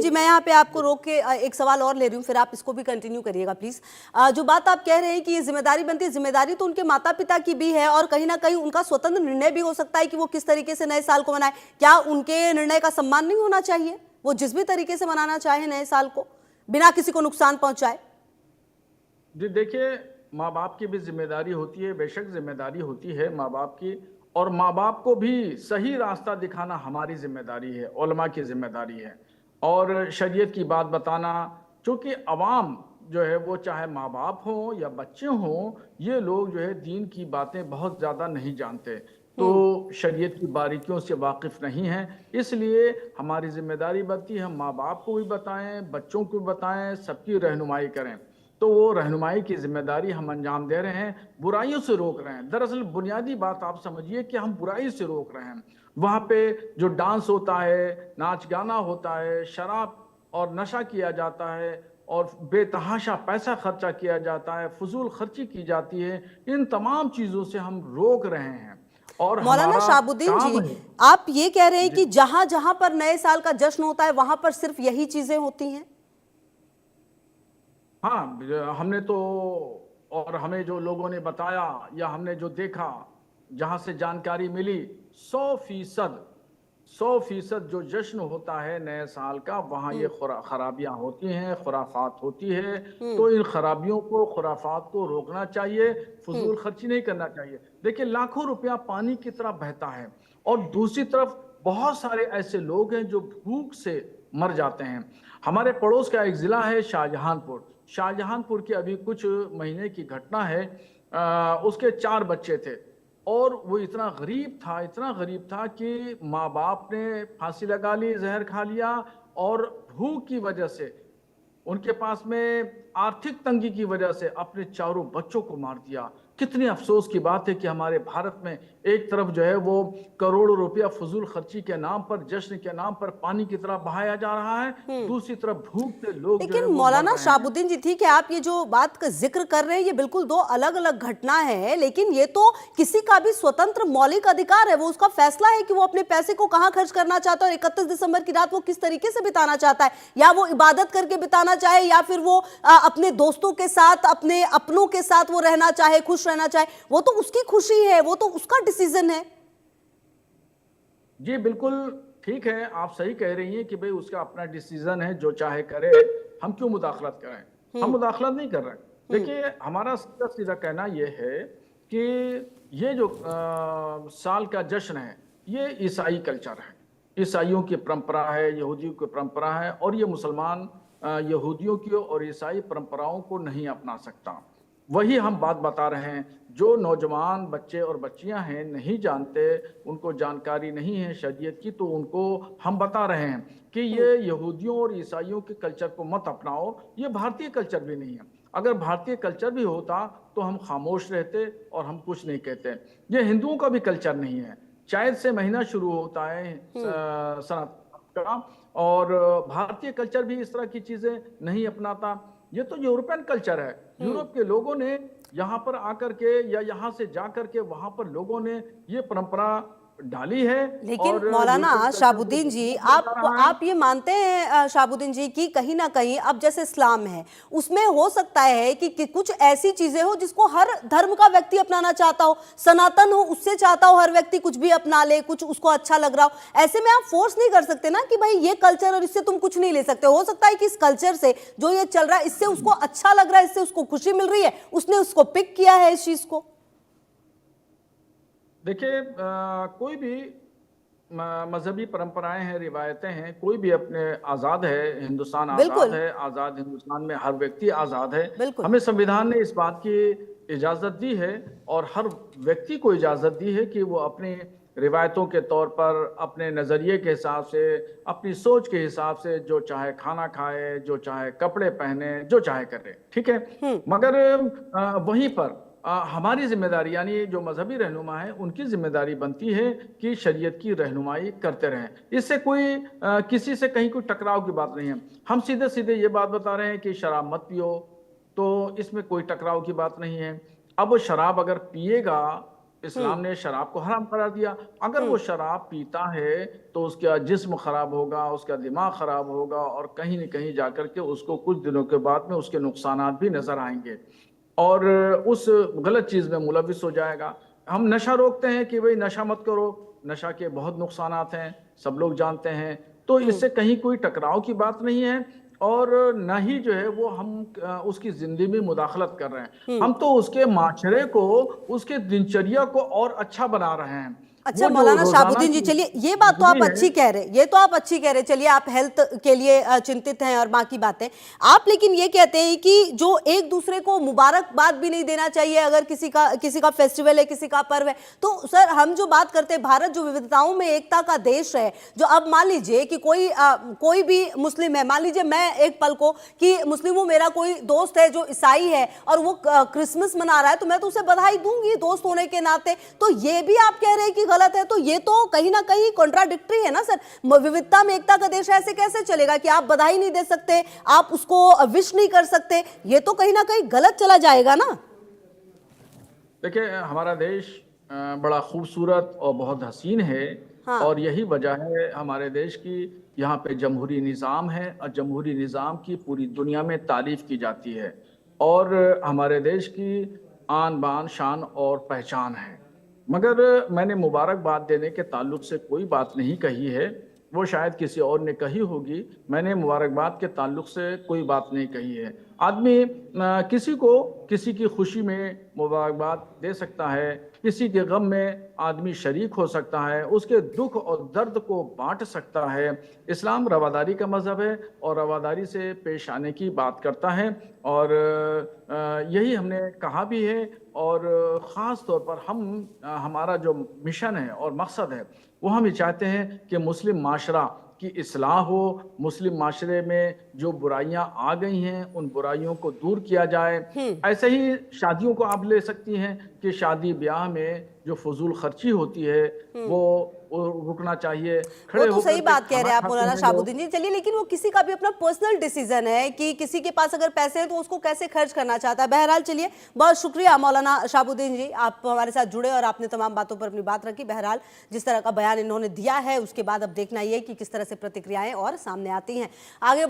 शाहबुद्दीन जी, मैं यहाँ पे आपको रोक के एक सवाल और ले रही हूँ, फिर आप इसको भी कंटिन्यू करिएगा प्लीज। जो बात आप कह रहे हैं कि ये जिम्मेदारी बनती है, जिम्मेदारी तो उनके माता पिता की भी है और कहीं ना कहीं उनका स्वतंत्र निर्णय भी हो सकता है कि वो किस तरीके से नए साल को मनाए। क्या उनके निर्णय का सम्मान नहीं होना चाहिए? वो जिस भी तरीके से मनाना चाहे नए साल को, बिना किसी को नुकसान पहुंचाए। जी देखिए, माँ बाप की भी जिम्मेदारी होती है, बेशक जिम्मेदारी होती है माँ बाप की, और माँ बाप को भी सही रास्ता दिखाना हमारी जिम्मेदारी है, उलमा की जिम्मेदारी है, और शरीयत की बात बताना। क्योंकि अवाम जो है वो चाहे माँ बाप हों या बच्चे हों, ये लोग जो है दीन की बातें बहुत ज़्यादा नहीं जानते, तो शरीयत की बारीकियों से वाकिफ नहीं हैं। इसलिए हमारी जिम्मेदारी बनती है हम माँ बाप को भी बताएं, बच्चों को भी बताएं, सबकी रहनुमाई करें। तो वो रहनुमाई की जिम्मेदारी हम अंजाम दे रहे हैं, बुराइयों से रोक रहे हैं। दरअसल बुनियादी बात आप समझिए कि हम बुराई से रोक रहे हैं। वहाँ पे जो डांस होता है, नाच गाना होता है, शराब और नशा किया जाता है, और बेतहाशा पैसा खर्चा किया जाता है, फजूल खर्ची की जाती है, इन तमाम चीज़ों से हम रोक रहे हैं। और मौलाना हमारा शाहबुद्दीन काम जी, है। आप ये कह रहे हैं जी कि जहां जहां पर नए साल का जश्न होता है वहां पर सिर्फ यही चीजें होती हैं? हाँ, हमने तो, और हमें जो लोगों ने बताया या हमने जो देखा, जहां से जानकारी मिली, 100% 100% जो जश्न होता है नए साल का, वहाँ ये खराबियां होती हैं, खुराफात होती है। तो इन खराबियों को, खुराफात को रोकना चाहिए, फजूल खर्ची नहीं करना चाहिए। देखिए, लाखों रुपया पानी की तरह बहता है, और दूसरी तरफ बहुत सारे ऐसे लोग हैं जो भूख से मर जाते हैं। हमारे पड़ोस का एक जिला है शाहजहांपुर। शाहजहांपुर की अभी कुछ महीने की घटना है। उसके 4 बच्चे थे, और वो इतना गरीब था, इतना गरीब था कि माँ बाप ने फांसी लगा ली, जहर खा लिया, और भूख की वजह से, उनके पास में आर्थिक तंगी की वजह से अपने चारों बच्चों को मार दिया। कितनी अफसोस की बात है कि हमारे भारत में एक तरफ जो है वो करोड़ों रुपया फजूल खर्ची के नाम पर, जश्न के नाम पर पानी की तरह बहाया जा रहा है, दूसरी तरफ भूख से लोग जो है लेकिन वो मर मौलाना रहे हैं। शाहबुद्दीन जी, ठीक है, आप ये जो बात का जिक्र कर रहे हैं ये बिल्कुल दो अलग अलग घटना है, लेकिन ये तो किसी का भी स्वतंत्र मौलिक अधिकार है, वो उसका फैसला है कि वो अपने पैसे को कहां खर्च करना चाहता है और 31 दिसंबर की रात वो किस तरीके से बिताना चाहता है, या वो इबादत करके बिताना चाहे, या फिर वो अपने दोस्तों के साथ, अपने अपनों के साथ वो रहना चाहे, खुश रहना चाहे, वो तो उसकी खुशी है, वो तो उसका डिसीजन है। जी बिल्कुल ठीक है, आप सही कह रही हैं कि भाई उसका अपना डिसीजन है, जो चाहे करे, हम क्यों मुदाखलत करें। हम मुदाखलत नहीं कर रहे। देखिए, हमारा सीधा सीधा कहना यह है कि ये जो साल का जश्न है, ये ईसाई कल्चर है, ईसाइयों की परंपरा है, यहूदियों की परंपरा है, और ये मुसलमान यहूदियों की और ईसाई परंपराओं को नहीं अपना सकता। वही हम बात बता रहे हैं। जो नौजवान बच्चे और बच्चियां हैं, नहीं जानते, उनको जानकारी नहीं है शरीयत की, तो उनको हम बता रहे हैं कि ये यहूदियों और ईसाइयों के कल्चर को मत अपनाओ, ये भारतीय कल्चर भी नहीं है। अगर भारतीय कल्चर भी होता तो हम खामोश रहते और हम कुछ नहीं कहते। ये हिंदुओं का भी कल्चर नहीं है। चैत से महीना शुरू होता है सनत का, और भारतीय कल्चर भी इस तरह की चीजें नहीं अपनाता। ये तो यूरोपियन कल्चर है। यूरोप के लोगों ने यहाँ पर आकर के या यहाँ से जाकर के वहां पर लोगों ने ये परंपरा डाली है, लेकिन और मौलाना यूरोपियन कल्चर को शाहबुद्दीन जी, बढ़ावा दिया जा रहा है। आप ये मानते हैं शाहबुद्दीन जी कि कहीं ना कहीं अब जैसे इस्लाम है उसमें हो सकता है कि कुछ ऐसी चीजें हो जिसको हर धर्म का व्यक्ति अपनाना चाहता हो, सनातन हो उससे चाहता हो हर व्यक्ति कुछ भी अपना ले, कुछ उसको अच्छा लग रहा हो, ऐसे में आप फोर्स नहीं कर सकते ना कि भाई ये कल्चर और इससे तुम कुछ नहीं ले सकते। हो सकता है कि इस कल्चर से जो ये चल रहा है इससे उसको अच्छा लग रहा है, इससे उसको खुशी मिल रही है, उसने उसको पिक किया है इस चीज को। देखिए, कोई भी मजहबी परंपराएं हैं, रिवायतें हैं, कोई भी अपने आज़ाद है। हिंदुस्तान आज़ाद बिल्कुल है, आज़ाद हिंदुस्तान में हर व्यक्ति आज़ाद है। बिल्कुल। हमें संविधान ने इस बात की इजाज़त दी है, और हर व्यक्ति को इजाज़त दी है कि वो अपनी रिवायतों के तौर पर, अपने नज़रिए के हिसाब से, अपनी सोच के हिसाब से जो चाहे खाना खाए, जो चाहे कपड़े पहने, जो चाहे करे, ठीक है। मगर वहीं पर हमारी जिम्मेदारी, यानी जो मजहबी रहनुमा है उनकी जिम्मेदारी बनती है कि शरीयत की रहनुमाई करते रहें। इससे कोई किसी से कहीं कोई टकराव की बात नहीं है। हम सीधे सीधे ये बात बता रहे हैं कि शराब मत पियो, तो इसमें कोई टकराव की बात नहीं है। अब वो शराब अगर पिएगा इस्लाम ने शराब को हराम करार दिया। अगर वो शराब पीता है तो उसका जिस्म खराब होगा, उसका दिमाग खराब होगा और कहीं न कहीं जाकर के उसको कुछ दिनों के बाद में उसके नुकसानात भी नजर आएंगे और उस गलत चीज में मुलविस हो जाएगा। हम नशा रोकते हैं कि भाई नशा मत करो, नशा के बहुत नुकसानात हैं, सब लोग जानते हैं, तो इससे कहीं कोई टकराव की बात नहीं है और न ही जो है वो हम उसकी जिंदगी में मुदाखलत कर रहे हैं। हम तो उसके माशरे को, उसके दिनचर्या को और अच्छा बना रहे हैं। अच्छा वो जो मौलाना रोजाना शाहबुद्दीन जी, की चलिए ये बात तो आप जिंदगी अच्छी है, कह रहे, ये तो आप अच्छी कह रहे, चलिए आप हेल्थ के लिए चिंतित हैं और बाकी बातें आप, लेकिन ये कहते हैं कि जो एक दूसरे को मुबारकबाद भी नहीं देना चाहिए अगर किसी का फेस्टिवल है, किसी का पर्व है। तो सर हम जो बात करते हैं, भारत जो विविधताओं में एकता का देश है, जो अब मान लीजिए कि कोई भी मुस्लिम है, मान लीजिए मैं एक पल को कि मुस्लिमों मेरा कोई दोस्त है जो ईसाई है और वो क्रिसमस मना रहा है, तो मैं तो उसे बधाई दूंगी दोस्त होने के नाते। तो ये भी आप कह रहे हैं कि गलत है, तो ये तो कहीं ना कहीं कॉन्ट्राडिक्टरी है ना सर। विविधता में एकता का देश ऐसे कैसे चलेगा कि आप बधाई नहीं दे सकते, आप उसको विश नहीं कर सकते, ये तो कहीं ना कहीं गलत चला जाएगा ना। देखिए हमारा देश बड़ा खूबसूरत और बहुत हसीन है हाँ। और यही वजह है हमारे देश की, यहाँ पे जमहूरी निज़ाम है और जमहूरी निज़ाम की पूरी दुनिया में तारीफ की जाती है और हमारे देश की आन बान शान और पहचान है। मगर मैंने मुबारकबाद देने के ताल्लुक से कोई बात नहीं कही है, वो शायद किसी और ने कही होगी। मैंने मुबारकबाद के ताल्लुक से कोई बात नहीं कही है। आदमी किसी को किसी की खुशी में मुबारकबाद दे सकता है, किसी के गम में आदमी शरीक हो सकता है, उसके दुख और दर्द को बांट सकता है। इस्लाम रवादारी का मज़हब है और रवादारी से पेश आने की बात करता है और यही हमने कहा भी है और ख़ास तौर पर हमारा जो मिशन है और मकसद है वो हम ये चाहते हैं कि मुस्लिम माशरा की इस्लाह हो, मुस्लिम माशरे में जो बुराइयां आ गई हैं उन बुराइयों को दूर किया जाए। ऐसे ही शादियों को आप ले सकती हैं कि शादी ब्याह में जो फजूल खर्ची होती है वो रुकना चाहिए। वो खड़े तो होकर सही के बात कह खाना रहे हैं आप खाते मौलाना हैं शाहबुद्दीन लोग। जी, चलिए, लेकिन वो किसी का भी अपना पर्सनल डिसीजन है कि किसी के पास अगर पैसे हैं तो उसको कैसे खर्च करना चाहता है। बहरहाल चलिए, बहुत शुक्रिया मौलाना शाहबुद्दीन जी, आप हमारे साथ जुड़े और आपने तमाम बातों पर अपनी बात रखी। बहरहाल जिस तरह का बयान इन्होंने दिया है उसके बाद अब देखना ये कि किस तरह से प्रतिक्रियाएं और सामने आती हैं। आगे